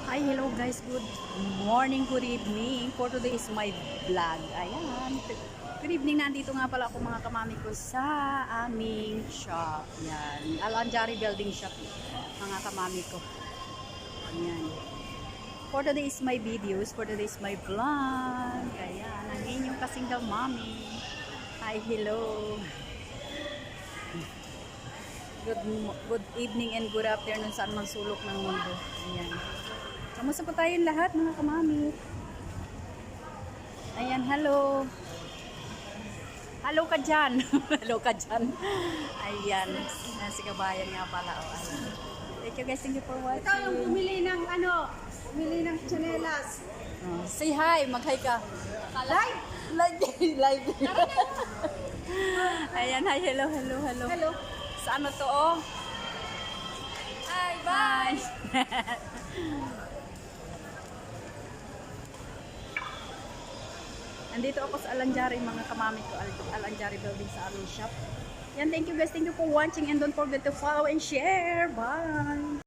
Hi, hello guys. Good morning, good evening. For today is my vlog. Ayan. Good evening. Nandito nga pala ako mga kamami ko sa aming shop. Yan. Al-Anjari Building Shop. Mga kamami ko. Ayan. For today is my videos. For today is my vlog. Ayan. Ang inyong kasinggang mami. Hi, hello. Good evening and good afternoon saan man sulok ng mundo. Ayan. Kamusta po tayong lahat mga kamami? Ayan, hello. Hello ka dyan. Hello ka dyan. Ayan. Si kabayan nga pala. Oh. Thank you guys. Thank you for watching. Ikaw yung pumili ng chanelas. Oh, say hi. Mag-hi ka. Live? Live. Ayan, hi. Hello. Hello. Saan na to, oh? Hi, bye! Nandito ako sa Al-Anjari, mga kamami ko. Al-Anjari Building sa aming shop. Yan, thank you guys. Thank you for watching. And don't forget to follow and share. Bye!